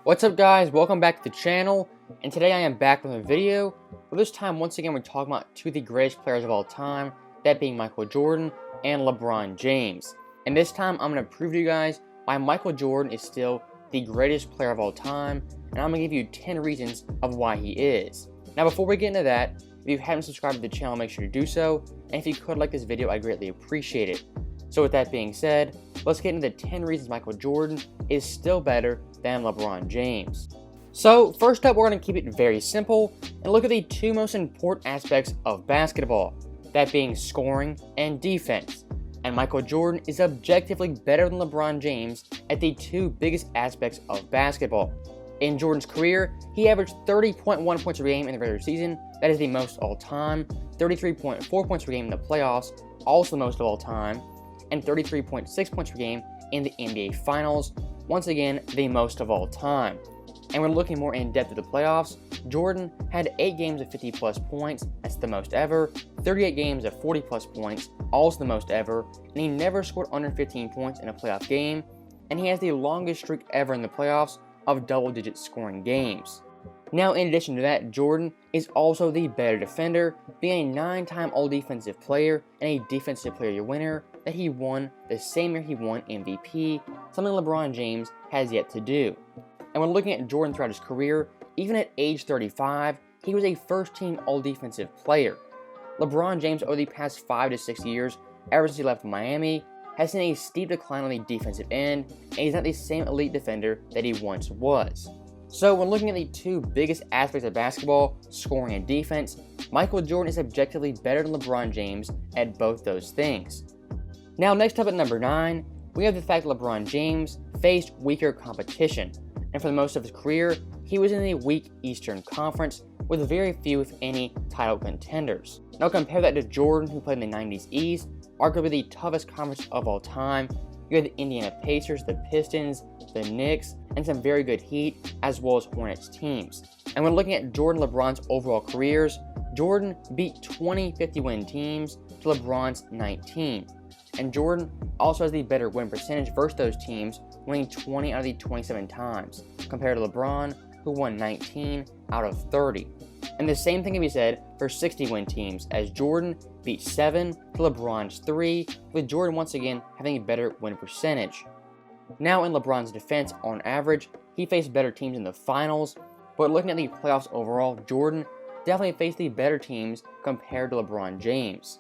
What's up guys, welcome back to the channel, and today I am back with a video. But this time, once again, we're talking about two of the greatest players of all time, that being Michael Jordan and LeBron James. And this time, I'm going to prove to you guys why Michael Jordan is still the greatest player of all time, and I'm going to give you 10 reasons of why he is. Now before we get into that, if you haven't subscribed to the channel, make sure to do so, and if you could like this video, I'd greatly appreciate it. So with that being said, let's get into the 10 reasons Michael Jordan is still better than LeBron James. So first up, we're going to keep it very simple and look at the two most important aspects of basketball, that being scoring and defense. And Michael Jordan is objectively better than LeBron James at the two biggest aspects of basketball. In Jordan's career, he averaged 30.1 points per game in the regular season, that is the most all time, 33.4 points per game in the playoffs, also the most of all time, and 33.6 points per game in the NBA Finals, once again the most of all time. And when looking more in depth at the playoffs, Jordan had 8 games of 50 plus points, that's the most ever, 38 games of 40 plus points, also the most ever, and he never scored under 15 points in a playoff game, and he has the longest streak ever in the playoffs of double-digit scoring games. Now, in addition to that, Jordan is also the better defender, being a 9-time All-Defensive Player and a Defensive Player of the Year winner that he won the same year he won MVP, something LeBron James has yet to do. And when looking at Jordan throughout his career, even at age 35, he was a first-team All-Defensive Player. LeBron James over the past 5 to 6 years, ever since he left Miami, has seen a steep decline on the defensive end, and he's not the same elite defender that he once was. So when looking at the two biggest aspects of basketball, scoring and defense, Michael Jordan is objectively better than LeBron James at both those things. Now next up at number 9, we have the fact that LeBron James faced weaker competition, and for the most of his career, he was in a weak Eastern Conference with very few, if any, title contenders. Now compare that to Jordan, who played in the 90s East, arguably the toughest conference of all time. You had the Indiana Pacers, the Pistons, the Knicks, and some very good Heat, as well as Hornets teams. And when looking at Jordan and LeBron's overall careers, Jordan beat 20 50-win teams to LeBron's 19. And Jordan also has the better win percentage versus those teams, winning 20 out of the 27 times, compared to LeBron, who won 19 out of 30. And the same thing can be said for 60-win teams, as Jordan beat 7 to LeBron's 3, with Jordan once again having a better win percentage. Now in LeBron's defense, on average, he faced better teams in the finals, but looking at the playoffs overall, Jordan definitely faced the better teams compared to LeBron James.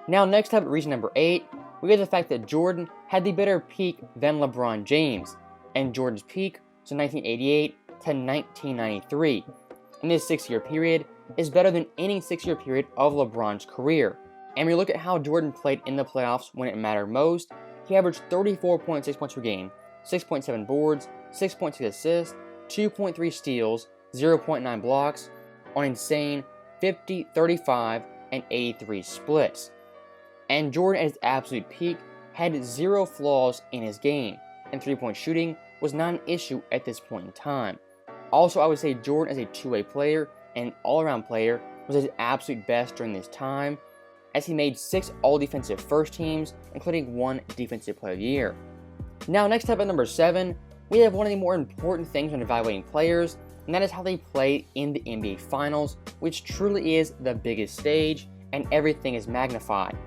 Now next up, reason number 8, we get the fact that Jordan had the better peak than LeBron James, and Jordan's peak was in 1988 to 1993. And this 6-year period is better than any 6-year period of LeBron's career. And when you look at how Jordan played in the playoffs when it mattered most, he averaged 34.6 points per game, 6.7 boards, 6.6 assists, 2.3 steals, 0.9 blocks, on insane 50, 35, and 83 splits. And Jordan at his absolute peak had 0 flaws in his game, and 3-point shooting was not an issue at this point in time. Also, I would say Jordan as a two-way player and all-around player was at his absolute best during this time, as he made 6 all-defensive first teams, including 1 Defensive Player of the Year. Now next up at number 7, we have one of the more important things when evaluating players, and that is how they play in the NBA Finals, which truly is the biggest stage, and everything is magnified.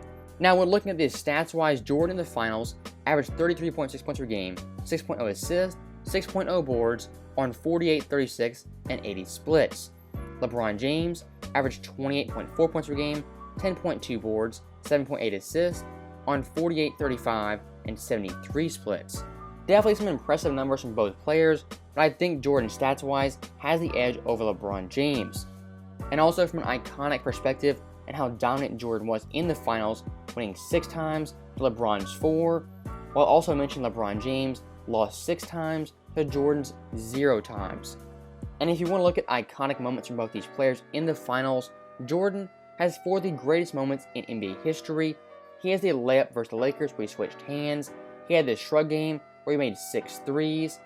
Now when looking at this stats-wise, Jordan in the Finals averaged 33.6 points per game, 6.0 assists, 6.0 boards, on 48, 36, and 80 splits. LeBron James averaged 28.4 points per game, 10.2 boards, 7.8 assists, on 48, 35, and 73 splits. Definitely some impressive numbers from both players, but I think Jordan stats-wise has the edge over LeBron James. And also from an iconic perspective and how dominant Jordan was in the finals, winning 6 times to LeBron's 4, while also mentioning LeBron James lost 6 times to Jordan's 0 times. And if you want to look at iconic moments from both these players in the finals, Jordan has 4 of the greatest moments in NBA history. He has the layup versus the Lakers where he switched hands, he had the shrug game where he made 6 threes,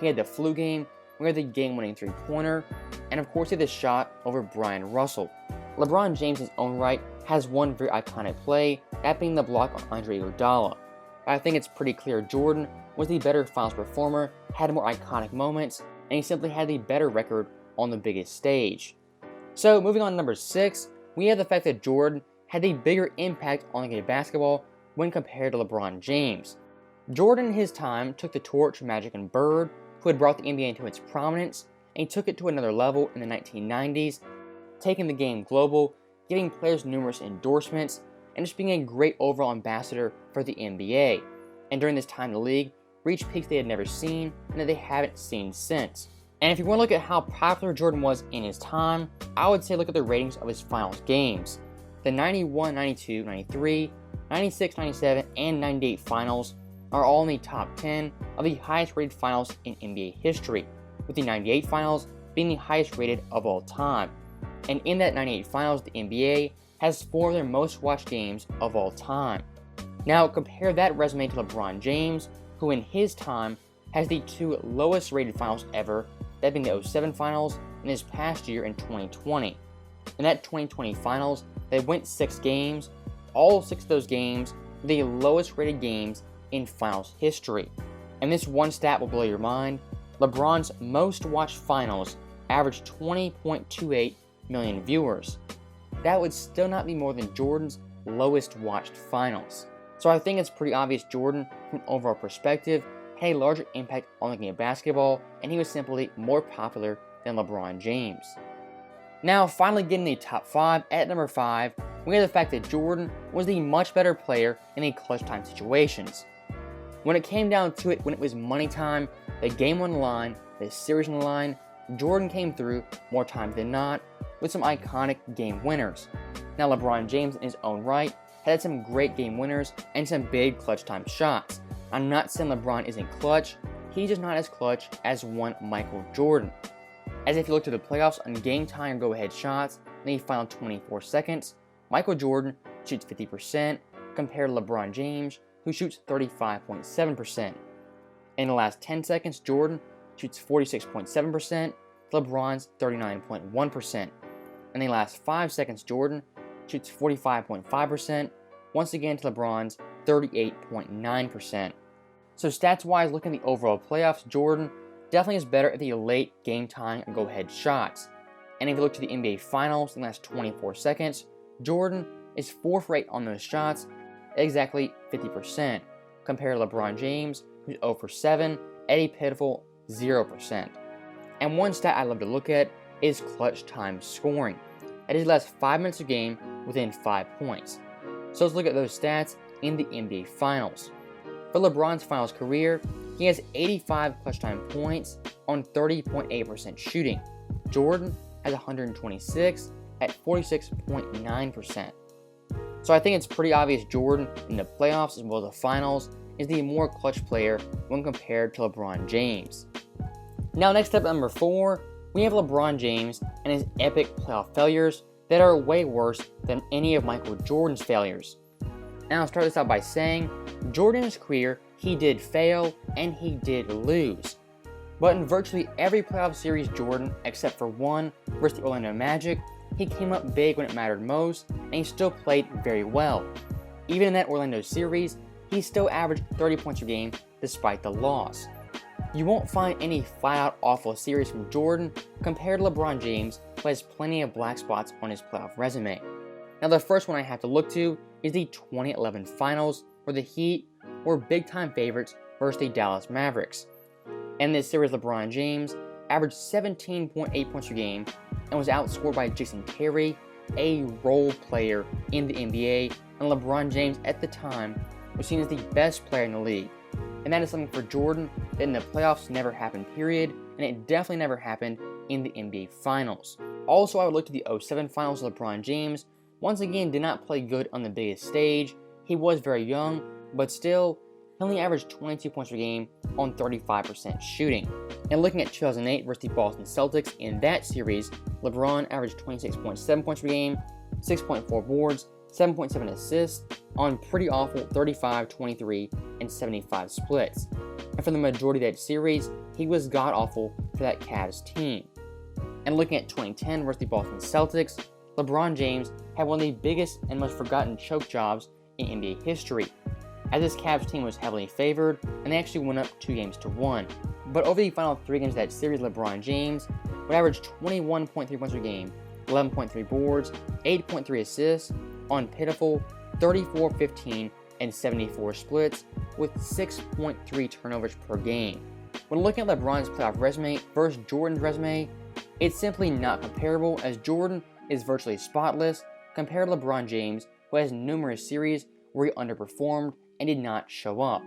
he had the flu game where he had the game-winning 3-pointer, and of course he had the shot over Brian Russell. LeBron James in his own right has one very iconic play, that being the block on Andre Iguodala. But I think it's pretty clear Jordan was the better finals performer, had more iconic moments, and he simply had the better record on the biggest stage. So moving on to number 6, we have the fact that Jordan had a bigger impact on the game of basketball when compared to LeBron James. Jordan in his time took the torch from Magic and Bird, who had brought the NBA into its prominence, and he took it to another level in the 1990s, taking the game global, giving players numerous endorsements, and just being a great overall ambassador for the NBA. And during this time, the league reached peaks they had never seen and that they haven't seen since. And if you want to look at how popular Jordan was in his time, I would say look at the ratings of his finals games. The 91, 92, 93, 96, 97, and 98 finals are all in the top 10 of the highest rated finals in NBA history, with the 98 finals being the highest rated of all time. And in that 98 finals, the NBA has 4 of their most watched games of all time. Now compare that resume to LeBron James, who in his time has the 2 lowest rated finals ever, that being the 07 finals and his past year in 2020. In that 2020 finals, they went 6 games, all 6 of those games were the lowest rated games in finals history. And this one stat will blow your mind: LeBron's most watched finals averaged 20.28 million viewers. That would still not be more than Jordan's lowest watched finals. So I think it's pretty obvious Jordan, from an overall perspective, had a larger impact on the game of basketball, and he was simply more popular than LeBron James. Now, finally getting the top 5, at number 5, we have the fact that Jordan was the much better player in the clutch time situations. When it came down to it, when it was money time, the game on the line, the series on the line, Jordan came through more times than not with some iconic game winners. Now, LeBron James in his own right had some great game winners and some big clutch time shots. I'm not saying LeBron isn't clutch, he's just not as clutch as one Michael Jordan. As if you look to the playoffs on game time go-ahead shots in the final 24 seconds, Michael Jordan shoots 50% compared to LeBron James, who shoots 35.7%. In the last 10 seconds, Jordan shoots 46.7%, LeBron's 39.1%. In the last 5 seconds, Jordan shoots 45.5%, once again to LeBron's 38.9%. So stats-wise, looking at the overall playoffs, Jordan definitely is better at the late game time and go-ahead shots. And if you look to the NBA Finals in the last 24 seconds, Jordan is 4 for 8 on those shots, exactly 50%, compared to LeBron James, who's 0 for 7 at a pitiful 0%. And one stat I love to look at is clutch time scoring. That is the last 5 minutes of game within 5 points. So let's look at those stats in the NBA Finals. For LeBron's finals career, he has 85 clutch time points on 30.8% shooting. Jordan has 126 at 46.9%. So I think it's pretty obvious Jordan in the playoffs as well as the finals is the more clutch player when compared to LeBron James. Now next up at number 4, we have LeBron James and his epic playoff failures that are way worse than any of Michael Jordan's failures. And I'll start this out by saying, Jordan in his career, he did fail and he did lose. But in virtually every playoff series Jordan, except for one versus the Orlando Magic, he came up big when it mattered most, and he still played very well. Even in that Orlando series, he still averaged 30 points per game despite the loss. You won't find any flat-out awful series from Jordan compared to LeBron James, who has plenty of black spots on his playoff resume. Now the first one I have to look to is the 2011 Finals, where the Heat were big-time favorites versus the Dallas Mavericks. In this series, LeBron James averaged 17.8 points per game and was outscored by Jason Terry, a role player in the NBA, and LeBron James at the time was seen as the best player in the league. And that is something for Jordan that in the playoffs never happened, period, and it definitely never happened in the NBA Finals. Also, I would look to the 07 Finals. LeBron James once again did not play good on the biggest stage. He was very young, but still, he only averaged 22 points per game on 35% shooting. And looking at 2008 versus the Boston Celtics, in that series, LeBron averaged 26.7 points per game, 6.4 boards, 7.7 assists on pretty awful 35, 23, and 75 splits. And for the majority of that series, he was god-awful for that Cavs team. And looking at 2010 versus the Boston Celtics, LeBron James had one of the biggest and most forgotten choke jobs in NBA history. as this Cavs team was heavily favored, and they actually went up 2-1. But over the final 3 games of that series, LeBron James would average 21.3 points per game, 11.3 boards, 8.3 assists, on pitiful 34, 15, and 74 splits, with 6.3 turnovers per game. When looking at LeBron's playoff resume versus Jordan's resume, it's simply not comparable, as Jordan is virtually spotless compared to LeBron James, who has numerous series where he underperformed and did not show up.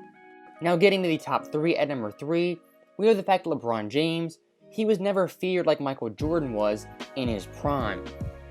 Now getting to the top 3, at number 3, we have the fact that LeBron James, he was never feared like Michael Jordan was in his prime.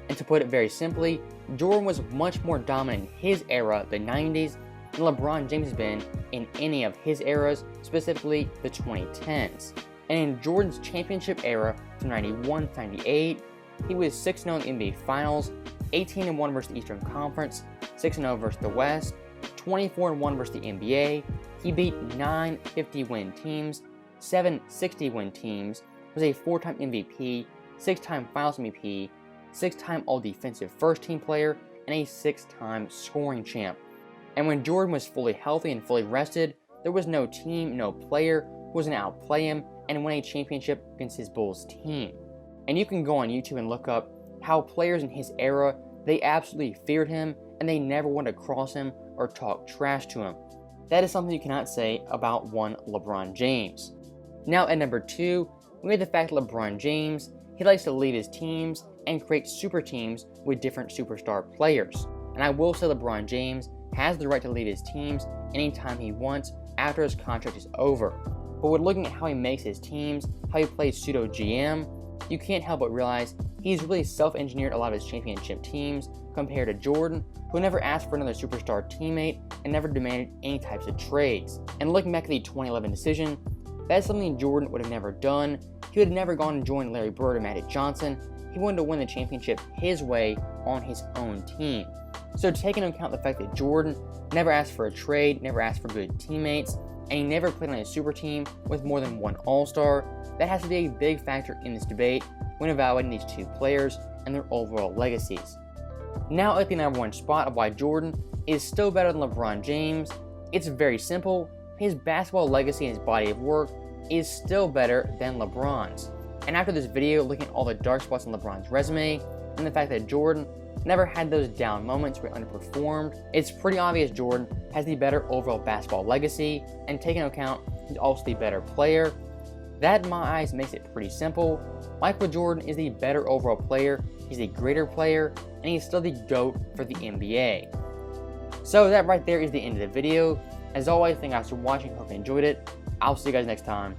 And to put it very simply, Jordan was much more dominant in his era, the 90s, than LeBron James has been in any of his eras, specifically the 2010s. And in Jordan's championship era from 91 to 98, he was 6-0 in the NBA Finals, 18-1 versus the Eastern Conference, 6-0 versus the West, 24-1 versus the NBA. He beat 9 50-win teams, 7 60-win teams, was a 4-time MVP, 6-time Finals MVP, 6-time All-Defensive First-Team player, and a 6-time scoring champ. And when Jordan was fully healthy and fully rested, there was no team, no player who was going to outplay him and win a championship against his Bulls team. And you can go on YouTube and look up how players in his era, they absolutely feared him and they never wanted to cross him or talk trash to him. That is something you cannot say about one LeBron James. Now at number 2, we have the fact that LeBron James, he likes to lead his teams and create super teams with different superstar players. And I will say LeBron James has the right to lead his teams anytime he wants after his contract is over. But when looking at how he makes his teams, how he plays pseudo GM, you can't help but realize he's really self-engineered a lot of his championship teams compared to Jordan, who never asked for another superstar teammate and never demanded any types of trades. And looking back at the 2011 decision, that's something Jordan would have never done. He would have never gone and joined Larry Bird or Magic Johnson. He wanted to win the championship his way on his own team. So taking into account the fact that Jordan never asked for a trade, never asked for good teammates, and he never played on a super team with more than one All-Star, that has to be a big factor in this debate when evaluating these two players and their overall legacies. Now at the number 1 spot of why Jordan is still better than LeBron James, it's very simple. His basketball legacy and his body of work is still better than LeBron's. And after this video, looking at all the dark spots on LeBron's resume, and the fact that Jordan never had those down moments where he underperformed, it's pretty obvious Jordan has the better overall basketball legacy, and taking into account he's also the better player. That in my eyes makes it pretty simple. Michael Jordan is the better overall player, he's a greater player, and he's still the GOAT for the NBA. So that right there is the end of the video. As always, thank you guys for watching, hope you enjoyed it. I'll see you guys next time.